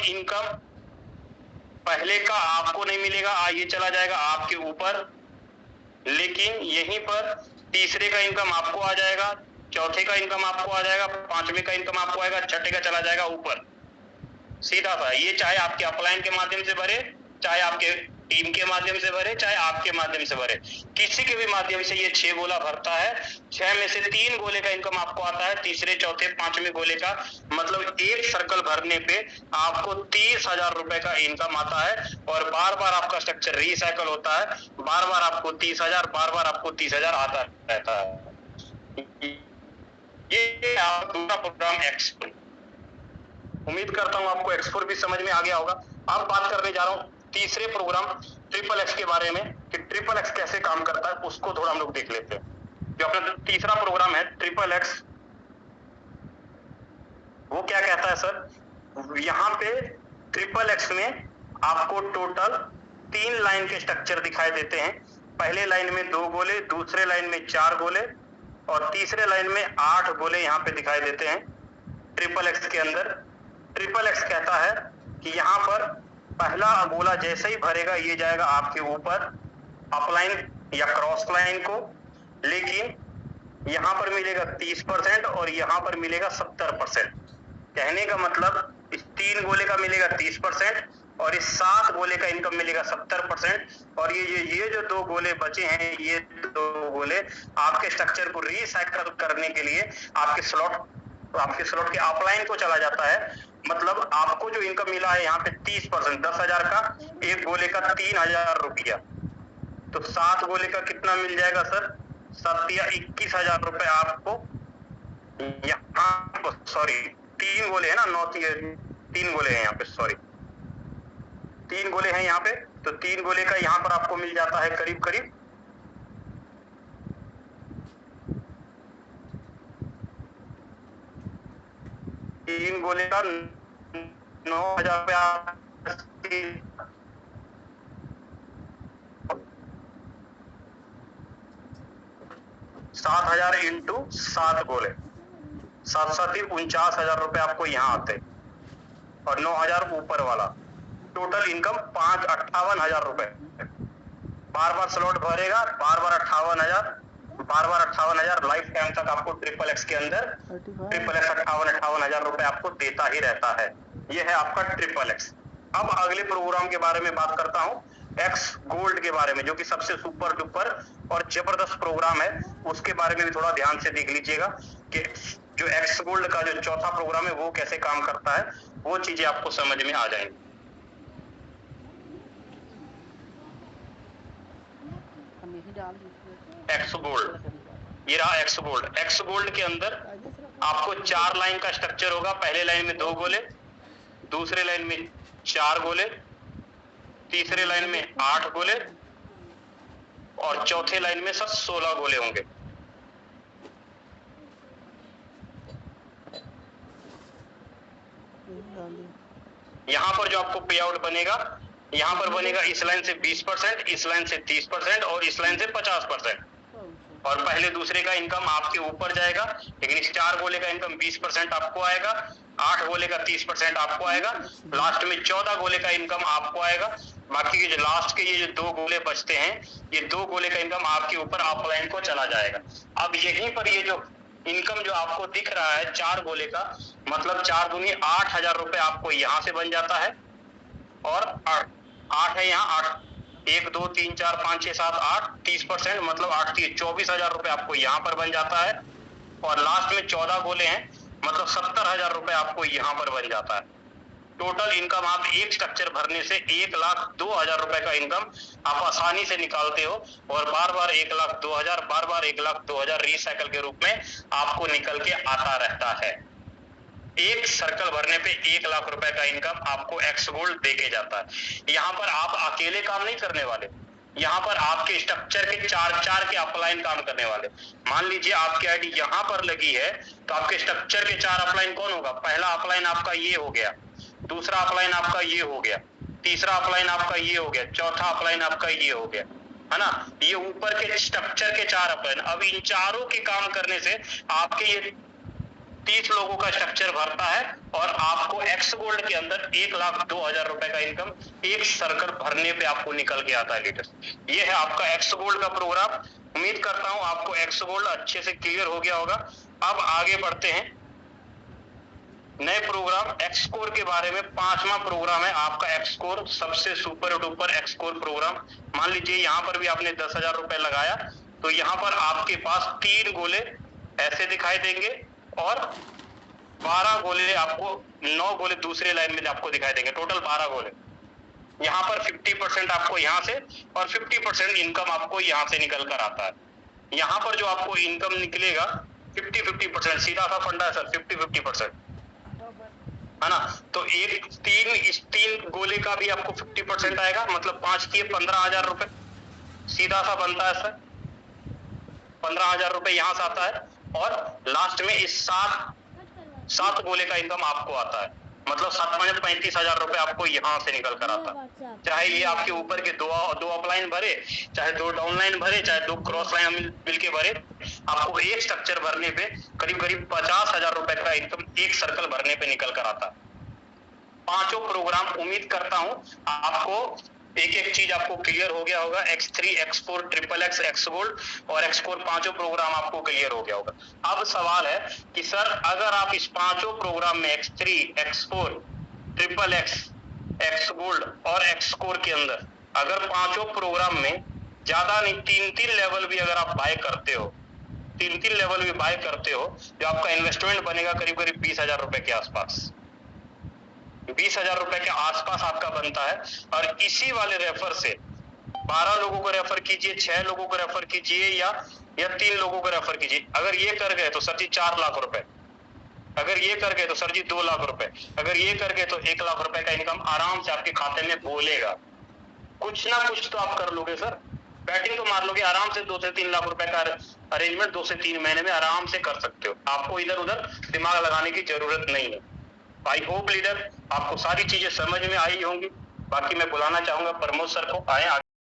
Income पहले का आपको नहीं मिलेगा, ये चला जाएगा आपके ऊपर, लेकिन यहीं पर तीसरे का इनकम आपको आ जाएगा, चौथे का इनकम आपको आ जाएगा, पांचवें का इनकम आपको आएगा, छठे का चला जाएगा ऊपर। सीधा सा, ये चाहे आपके अपलाइन के माध्यम से भरे, चाहे आपके टीम के माध्यम से भरे, चाहे आपके माध्यम से भरे, किसी के भी माध्यम से ये 6 गोला भरता है। 6 में से 3 गोले का इनकम आपको आता है, तीसरे चौथे पांचवें गोले का, मतलब एक सर्कल भरने पे आपको 30,000 रुपए का इनकम आता है। और बार बार आपका स्ट्रक्चर रिसाइकल होता है, बार बार आपको 30,000, बार बार आपको 30,000 आता रहता है। ये आपका दूसरा प्रोग्राम एक्सपोर। उम्मीद करता हूं आपको एक्सपोर भी समझ में आ गया होगा। अब बात करने जा रहा हूं तीसरे प्रोग्राम ट्रिपल एक्स के बारे में कि ट्रिपल एक्स कैसे काम करता है, उसको थोड़ा हम लोग देख लेते हैं। जो अपना तीसरा प्रोग्राम है ट्रिपल एक्स, वो क्या कहता है सर, यहाँ पे ट्रिपल एक्स में आपको टोटल 3 लाइन के स्ट्रक्चर दिखाई देते हैं। पहले लाइन में 2 गोले, दूसरे लाइन में 4 गोले और तीसरे लाइन में 8 गोले यहाँ पे दिखाई देते हैं ट्रिपल एक्स के अंदर। ट्रिपल एक्स कहता है कि यहाँ पर पहला गोला जैसे ही भरेगा ये जाएगा आपके ऊपर अपलाइन या क्रॉस लाइन को, लेकिन यहाँ पर मिलेगा 30% और यहाँ पर मिलेगा 70%। कहने का मतलब इस 3 गोले का मिलेगा 30% और इस 7 गोले का इनकम मिलेगा 70%। और ये जो 2 गोले बचे हैं, ये 2 गोले आपके स्ट्रक्चर को रिसाइकल करने के लिए आपके स्लॉट के अपलाइन को चला जाता है। मतलब आपको जो इनकम मिला है यहाँ पे 30%, 10,000 का, एक गोले का 3,000 रुपया, तो 7 गोले का कितना मिल जाएगा सर, 7 या 21,000 रुपए आपको यहाँ, सॉरी 3 गोले है ना, 3 गोले हैं यहाँ पे, सॉरी 3 गोले हैं यहाँ पे, तो 3 गोले का यहाँ पर आपको मिल जाता है करीब करीब 3 गोले का 9,000 रुपया, 7,000 इंटू 7 गोले, 7 49,000 रुपए आपको यहाँ आते और 9,000 ऊपर वाला, टोटल इनकम 58,000 रुपए। बार बार स्लॉट भरेगा, बार बार 58,000 लाइफ टाइम तक आपको ट्रिपल एक्स के अंदर ट्रिपल एक्स 58,000 रुपए आपको देता ही रहता है। ये है आपका ट्रिपल एक्स। अब अगले प्रोग्राम के बारे में बात करता हूं, एक्स गोल्ड के बारे में, जो कि सबसे सुपर डुपर और जबरदस्त प्रोग्राम है। उसके बारे में भी थोड़ा ध्यान से देख लीजिएगा कि जो एक्स गोल्ड का जो चौथा प्रोग्राम है वो कैसे काम करता है, वो चीजें आपको समझ में आ जाएंगी। एक्स गोल्ड, ये रहा एक्स गोल्ड। एक्स गोल्ड के अंदर आपको 4 लाइन का स्ट्रक्चर होगा। पहले लाइन में 2 गोले, दूसरे लाइन में 4 गोले, तीसरे लाइन में 8 गोले और चौथे लाइन में सब 16 गोले होंगे। यहां पर जो आपको पे आउट बनेगा, यहां पर बनेगा इस लाइन से 20%, इस लाइन से 30% और इस लाइन से 50%। और पहले दूसरे का इनकम आपके ऊपर जाएगा, लेकिन इस 4 गोले का इनकम 20% आपको आएगा, 8 गोले का 30% आपको आएगा, लास्ट में 14 गोले का इनकम आपको आएगा। बाकी के जो लास्ट के ये जो 2 गोले बचते हैं, ये 2 गोले का इनकम आपके ऊपर अपलाइन को चला जाएगा। अब यहीं पर ये जो इनकम जो आपको दिख रहा है 4 गोले का, मतलब 4 दूनी 8,000 रुपए आपको यहां से बन जाता है। और 8 है यहाँ, 8 1 2 3 4 5 6 7 8, 30%, मतलब 8 3 24,000 रुपए आपको यहाँ पर बन जाता है। और लास्ट में 14 गोले हैं, मतलब 70,000 रुपए आपको यहाँ पर बन जाता है। टोटल इनकम आप एक स्ट्रक्चर भरने से 1,02,000 रुपए का इनकम आप आसानी से निकालते हो। और बार बार 1,02,000, बार बार 1,02,000 रिसाइकल के रूप में आपको निकल के आता रहता है। एक सर्कल भरने पे 1,00,000 रुपए का इनकम आपको एक्स गोल्ड देके जाता है। यहाँ पर आप अकेले काम नहीं करने वाले, यहाँ पर आपके स्ट्रक्चर के 4 के अपलाइन काम करने वाले। मान लीजिए आपकी आईडी यहाँ पर लगी है, तो आपके स्ट्रक्चर के 4 अपलाइन कौन होगा? पहला अपलाइन आपका ये हो गया, दूसरा अपलाइन आपका ये हो गया, तीसरा अपलाइन आपका ये हो गया, चौथा अपलाइन आपका ये हो गया, है ना। ये ऊपर के स्ट्रक्चर के 4 अपलाइन। अब इन चारों के काम करने से आपके ये 30 लोगों का स्ट्रक्चर भरता है और आपको एक्स गोल्ड के अंदर 1,02,000 रुपए का इनकम एक सर्कल भरने पे आपको निकल के आता है लीडर्स। ये है आपका एक्स गोल्ड का प्रोग्राम। उम्मीद करता हूं आपको एक्स गोल्ड अच्छे से क्लियर हो गया होगा। अब आगे बढ़ते हैं नए प्रोग्राम एक्सकोर के बारे में। 5वां प्रोग्राम है आपका एक्सकोर, सबसे सुपर डुपर एक्सकोर प्रोग्राम। मान लीजिए यहाँ पर भी आपने 10,000 रुपए लगाया तो यहाँ पर आपके पास 3 गोले ऐसे दिखाई देंगे और 12 गोले आपको, 9 गोले दूसरे लाइन में आपको दिखाई देंगे, टोटल 12 गोले। यहाँ पर 50% आपको यहाँ से और 50% इनकम आपको यहाँ से निकल कर आता है। यहाँ पर जो आपको इनकम निकलेगा 50-50%, सीधा सा फंडा है सर, 50-50%, है ना। तो इस 3 गोले का भी आपको 50% आएगा, मतलब 5 किए 15,000 रुपए, सीधा सा बनता है सर। 15,000 रुपए यहाँ से आता है और लास्ट में इस 7 गोले का इनकम आपको आता है, मतलब 7 35,000 रुपए आपको यहाँ से निकल कर आता है। चाहे ये आपके ऊपर के 2 अपलाइन भरे, चाहे 2 डाउनलाइन भरे, चाहे 2 क्रॉस लाइन मिलके भरे, आपको एक स्ट्रक्चर भरने पे करीब 50,000 रुपए का इनकम एक सर्कल भरने पे निकल कर आता है। 5 प्रोग्राम, उम्मीद करता हूं आपको एक चीज आपको क्लियर हो गया होगा। X3, X4, XXX, X gold और X4 5 प्रोग्राम आपको क्लियर हो गया होगा। अब सवाल है कि सर अगर आप इस 5 प्रोग्राम में X3, X4, XXX, X gold और X स्कोर के अंदर अगर 5 प्रोग्राम में ज्यादा नहीं 3-3 लेवल भी अगर आप बाय करते हो, 3-3 लेवल भी बाय करते हो, जो आपका इन्वेस्टमेंट बनेगा करीब 20,000 रुपए के आसपास, 20,000 रुपए के आसपास आपका बनता है। और इसी वाले रेफर से 12 लोगों को रेफर कीजिए, 6 लोगों को रेफर कीजिए या 3 लोगों को रेफर कीजिए। अगर ये कर गए तो सर जी 4 लाख रुपए, अगर ये कर गए तो सर जी 2 लाख रुपए, अगर ये कर गए तो 1 लाख रुपए का इनकम आराम से आपके खाते में बोलेगा। कुछ ना कुछ तो आप कर लोगे सर, बैटिंग तो मार लोगे आराम से। 2 से 3 लाख रुपए का अरेंजमेंट 2 से 3 महीने में आराम से कर सकते हो। आपको इधर उधर दिमाग लगाने की जरूरत नहीं है। आई होप लीडर आपको सारी चीजें समझ में आई होंगी। बाकी मैं बुलाना चाहूंगा प्रमोद सर को, आए।